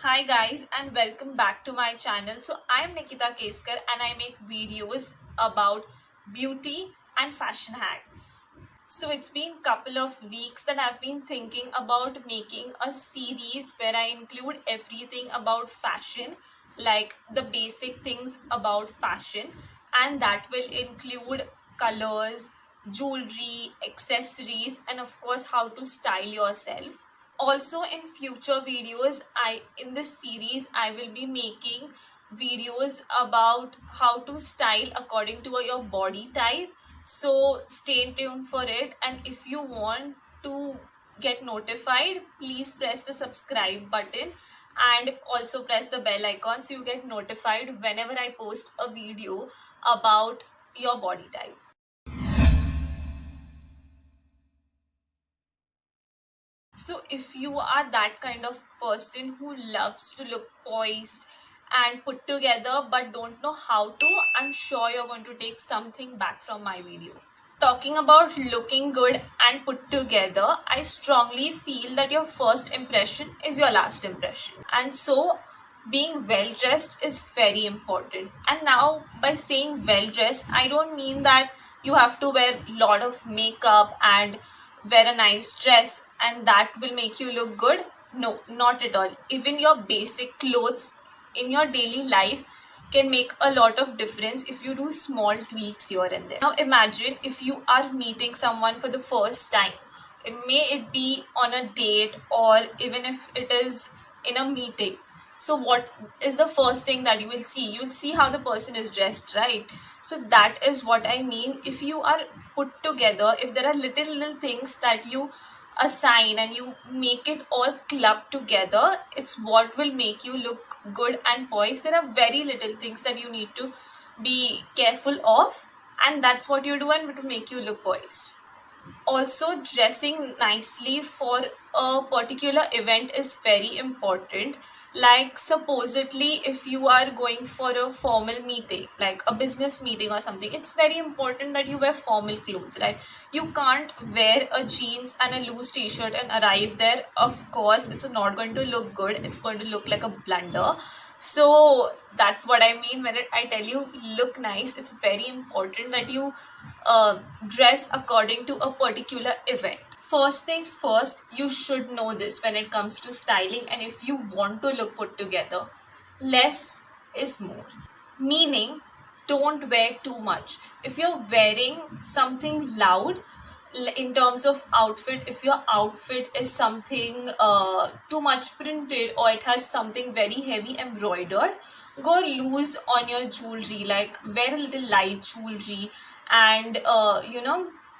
Hi guys and welcome back to my channel. So I am Nikita Keskar and I make videos about beauty and fashion hacks. So it's been couple of weeks that I've been thinking about making a series where I include everything about fashion, like the basic things about fashion, and that will include colors, jewelry, accessories, and of course how to style yourself. Also in future videos, in this series I will be making videos about how to style according to your body type, so stay tuned for it. And if you want to get notified, please press the subscribe button and also press the bell icon so you get notified whenever I post a video about your body type. So if you are that kind of person who loves to look poised and put together but don't know how to, I'm sure you're going to take something back from my video. Talking about looking good and put together, I strongly feel that your first impression is your last impression. And so being well dressed is very important. And now by saying well dressed, I don't mean that you have to wear a lot of makeup and wear a nice dress and that will make you look good. No, not at all. Even your basic clothes in your daily life can make a lot of difference if you do small tweaks here and there. Now imagine if you are meeting someone for the first time. May it be on a date or even if it is in a meeting. So what is the first thing that you will see? You will see how the person is dressed, right? So that is what I mean. If you are put together, if there are little things that you assign and you make it all club together, it's what will make you look good and poised. There are very little things that you need to be careful of, and that's what you do and it will make you look poised. Also, dressing nicely for a particular event is very important. Like supposedly if you are going for a formal meeting, like a business meeting or something, it's very important that you wear formal clothes, right? You can't wear a jeans and a loose t-shirt and arrive there. Of course it's not going to look good, it's going to look like a blunder. So that's what I mean when I tell you look nice. It's very important that you dress according to a particular event. First things first, you should know this when it comes to styling, and if you want to look put together, less is more. Meaning, don't wear too much. If you're wearing something loud, in terms of outfit, if your outfit is something too much printed or it has something very heavy embroidered, go loose on your jewelry, like wear a little light jewelry and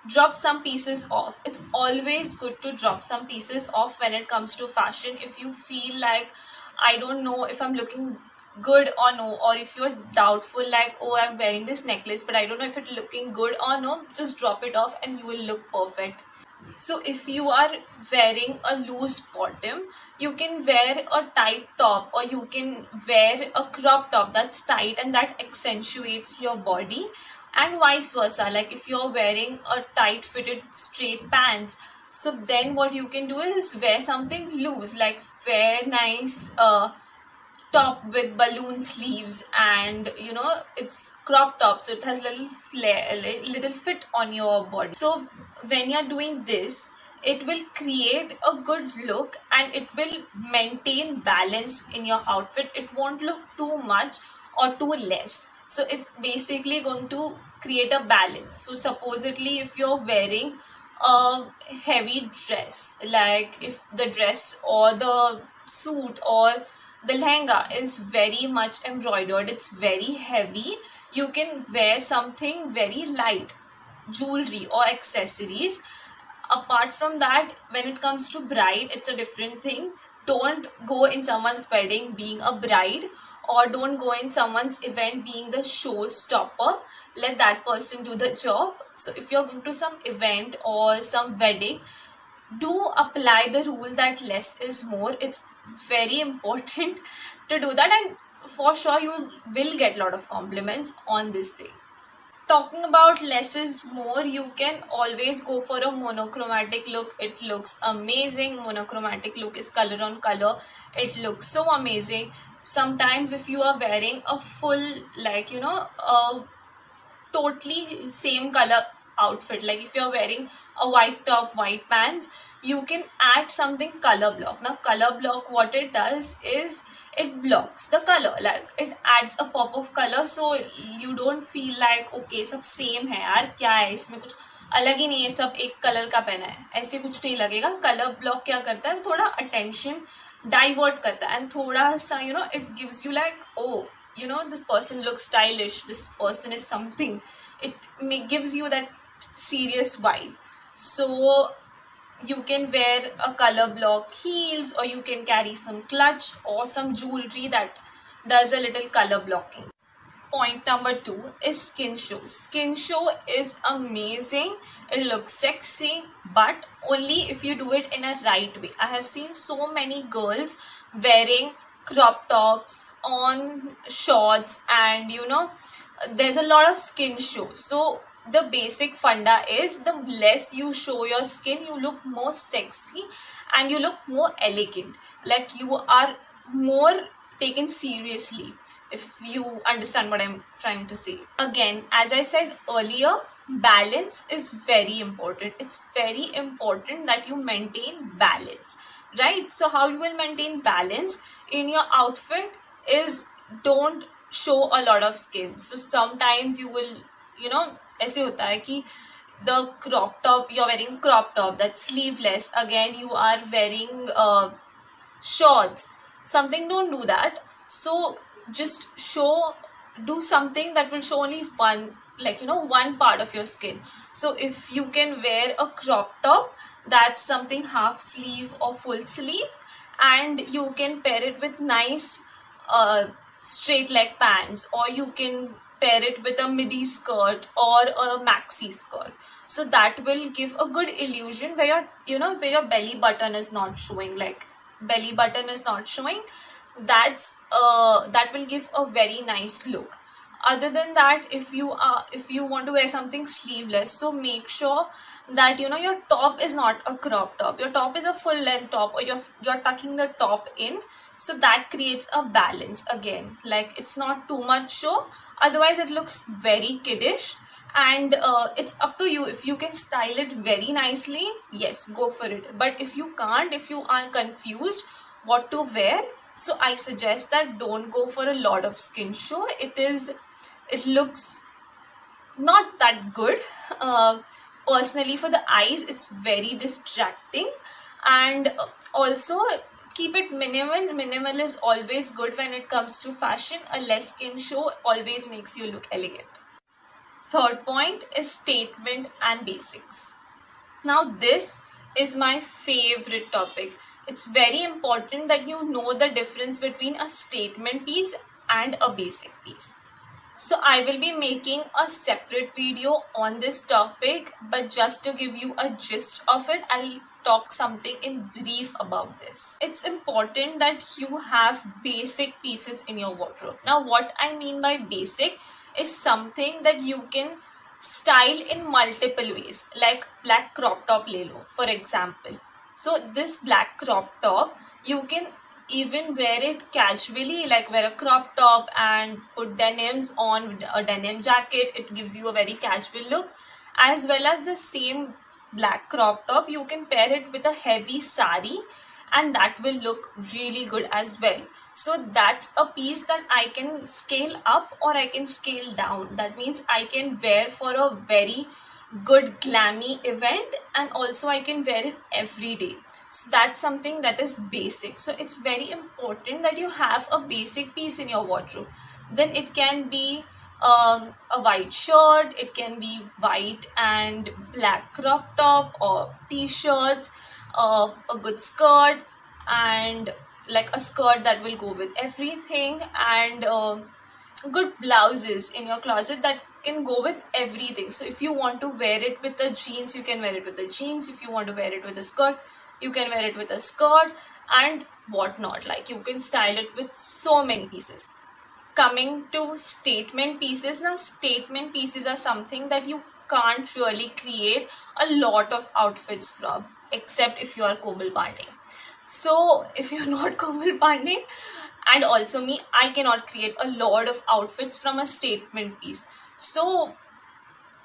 drop some pieces off. It's always good to drop some pieces off when it comes to fashion. If you feel like I don't know if I'm looking good or no, or if you're doubtful like, oh, I'm wearing this necklace but I don't know if it's looking good or no, just drop it off and you will look perfect. So if you are wearing a loose bottom, you can wear a tight top, or you can wear a crop top that's tight and that accentuates your body, and vice versa. Like if you're wearing a tight fitted straight pants, so then what you can do is wear something loose, like wear nice top with balloon sleeves, and it's crop top, so it has little flare, a little fit on your body. So when you're doing this, it will create a good look and it will maintain balance in your outfit. It won't look too much or too less, so it's basically going to create a balance. So supposedly if you're wearing a heavy dress, like if the dress or the suit or the lehenga is very much embroidered, it's very heavy, you can wear something very light, jewelry or accessories. Apart from that, when it comes to bride, it's a different thing. Don't go in someone's wedding being a bride, or don't go in someone's event being the showstopper. Let that person do the job. So if you're going to some event or some wedding, do apply the rule that less is more. It's very important to do that, and for sure you will get a lot of compliments on this thing. talking about less is more, you can always go for a monochromatic look. It looks amazing. Monochromatic look is color on color. It looks so amazing. Sometimes if you are wearing a full, like, a totally same color outfit, like if you're wearing a white top, white pants, you can add something color block. Now color block, what it does is it blocks the color, like it adds a pop of color, so you don't feel like okay सब same है यार, क्या है इसमें, कुछ अलग ही नहीं है, सब एक कलर का पहना है, ऐसे कुछ नहीं लगेगा. कलर ब्लॉक क्या करता है, थोड़ा अटेंशन डाइवर्ट करता है, एंड थोड़ा सा it gives you like oh this person looks stylish, this person is something. It gives you that serious vibe. So you can wear a color block heels, or you can carry some clutch or some jewelry that does a little color blocking. Point number 2 is skin show. Skin show is amazing. It looks sexy, but only if you do it in a right way. I have seen so many girls wearing crop tops on shorts, and there's a lot of skin show. So the basic funda is, the less you show your skin, you look more sexy and you look more elegant, like you are more taken seriously, if you understand what I'm trying to say. Again, as I said earlier, balance is very important. It's very important that you maintain balance, right? So how you will maintain balance in your outfit is, don't show a lot of skin. So sometimes you will ऐसे होता है कि the crop top, you're wearing crop top that's sleeveless, again you are wearing shorts, something, don't do that. So just do something that will show only one, like one part of your skin. So if you can wear a crop top that's something half sleeve or full sleeve, and you can pair it with nice straight leg pants, or you can pair it with a midi skirt or a maxi skirt. So that will give a good illusion where where your belly button is not showing, like belly button is not showing. That will give a very nice look. Other than that, if you want to wear something sleeveless, so make sure that your top is not a crop top, your top is a full length top, or you're tucking the top in, so that creates a balance. Again, like it's not too much show, otherwise it looks very kiddish. And it's up to you. If you can style it very nicely, yes, go for it. But if you can't, if you are confused what to wear, so I suggest that don't go for a lot of skin show. It looks not that good. Personally, for the eyes, it's very distracting. And also keep it minimal. Minimal is always good when it comes to fashion. A less skin show always makes you look elegant. Third point is statement and basics. Now this is my favorite topic. It's very important that you know the difference between a statement piece and a basic piece. So I will be making a separate video on this topic, but just to give you a gist of it, I'll talk something in brief about this. It's important that you have basic pieces in your wardrobe. Now what I mean by basic is something that you can style in multiple ways, like black crop top le lo, for example. So this black crop top, you can even wear it casually, like wear a crop top and put denims on, a denim jacket. It gives you a very casual look. As well as the same black crop top, you can pair it with a heavy sari, and that will look really good as well. So that's a piece that I can scale up or I can scale down. That means I can wear for a very good glammy event, and also I can wear it every day. So that's something that is basic. So it's very important that you have a basic piece in your wardrobe. Then it can be a white shirt, it can be white and black crop top, or t-shirts, a good skirt, and like a skirt that will go with everything, and good blouses in your closet that can go with everything. So if you want to wear it with the jeans, you can wear it with the jeans. If you want to wear it with a skirt, you can wear it with a skirt and whatnot. Like you can style it with so many pieces. coming to statement pieces. Now statement pieces are something that you can't really create a lot of outfits from, except if you are Komal Pandey. So if you're not Komal Pandey, and also me, I cannot create a lot of outfits from a statement piece. So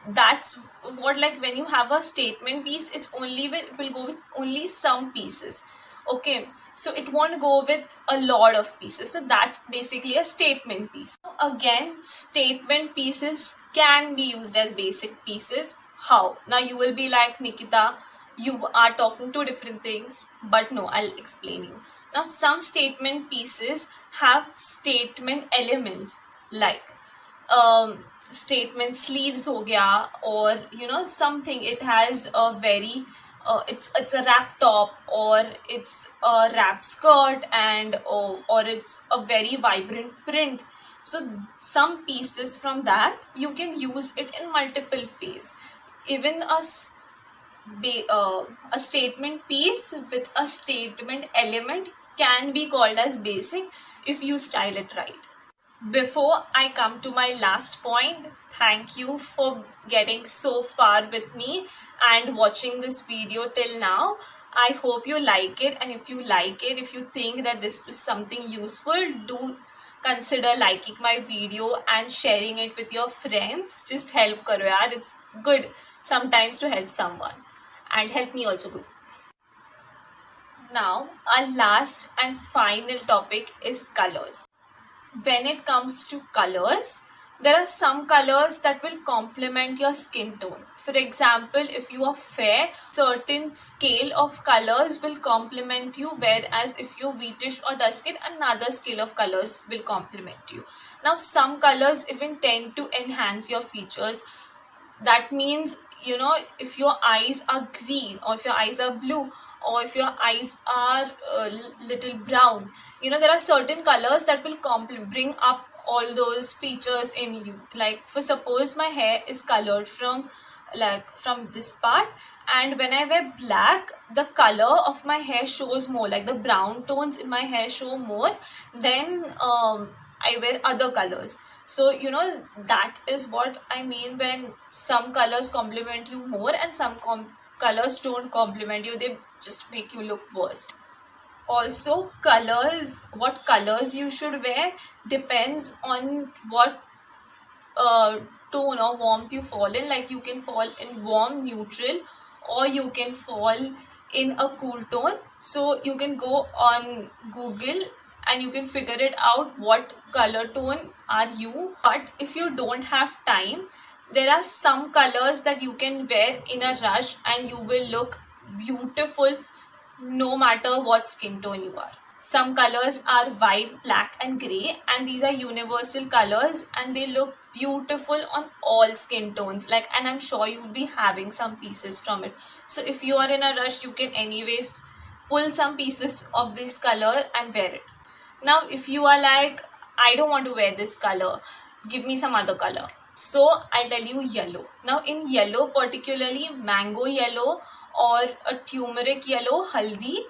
that's what, like, when you have a statement piece, it's only with, it will go with only some pieces. Okay, so it won't go with a lot of pieces. So that's basically a statement piece. Again, statement pieces can be used as basic pieces. How? Now you will be like, Nikita, you are talking two different things. But no, I'll explain you. Now some statement pieces have statement elements, like statement sleeves ho gaya, or something. It has a very it's a wrap top, or it's a wrap skirt, and or it's a very vibrant print. So some pieces from that you can use it in multiple ways. Even a statement piece with a statement element can be called as basic if you style it right. Before I come to my last point, thank you for getting so far with me and watching this video till now. I hope you like it, and if you like it, if you think that this was something useful, do consider liking my video and sharing it with your friends. Just help karo yaar. It's good sometimes to help someone, and help me also too. Now, our last and final topic is colors. When it comes to colors, there are some colors that will complement your skin tone. For example, if you are fair, certain scale of colors will complement you, whereas if you're wheatish or dark skin, another scale of colors will complement you. Now, some colors even tend to enhance your features. That means, if your eyes are green, or if your eyes are blue, or if your eyes are little brown, there are certain colors that will bring up all those features in you. Like, for suppose my hair is colored from this part, and when I wear black, the color of my hair shows more, like the brown tones in my hair show more than I wear other colors. So that is what I mean when some colors complement you more and some colors don't complement you, they just make you look worse. Also, what colors you should wear depends on what tone or warmth you fall in. Like, you can fall in warm, neutral, or you can fall in a cool tone. So you can go on Google and you can figure it out what color tone are you. But if you don't have time, there are some colors that you can wear in a rush and you will look beautiful no matter what skin tone you are. Some colors are white, black and grey, and these are universal colors and they look beautiful on all skin tones. And I'm sure you'll be having some pieces from it. So if you are in a rush, you can anyways pull some pieces of this color and wear it. Now, if you are like, I don't want to wear this color, give me some other color. So I'll tell you yellow. Now, in yellow, particularly mango yellow or a turmeric yellow, haldi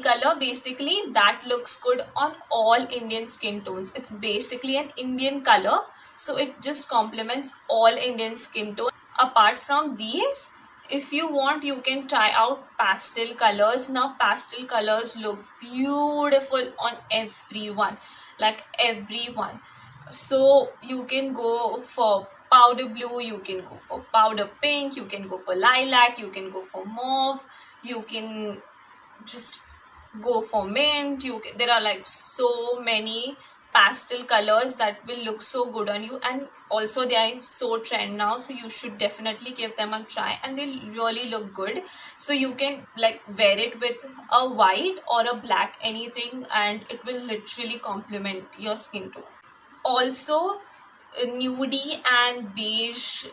color, basically that looks good on all Indian skin tones. It's basically an Indian color, so it just complements all Indian skin tones. Apart from these, if you want, you can try out pastel colors. Now, pastel colors look beautiful on everyone, so you can go for powder blue, you can go for powder pink, you can go for lilac, you can go for mauve, you can just go for mint. There are so many pastel colors that will look so good on you, and also they are in so trend now, so you should definitely give them a try, and they really look good. So you can wear it with a white or a black, anything, and it will literally complement your skin tone. Also, nudie and beige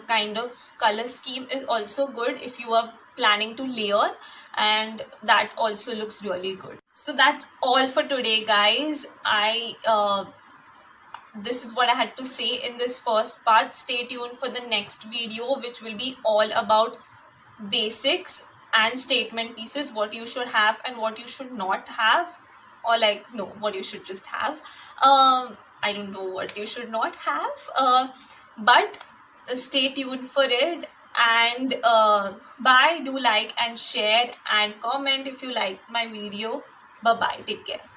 kind of color scheme is also good if you are planning to layer, and that also looks really good. So that's all for today, guys. This is what I had to say in this first part. Stay tuned for the next video, which will be all about basics and statement pieces, what you should have and what you should not have, or what you should just have. I don't know what you should not have, but stay tuned for it. And bye. Do like and share and comment if you like my video. Bye bye, take care.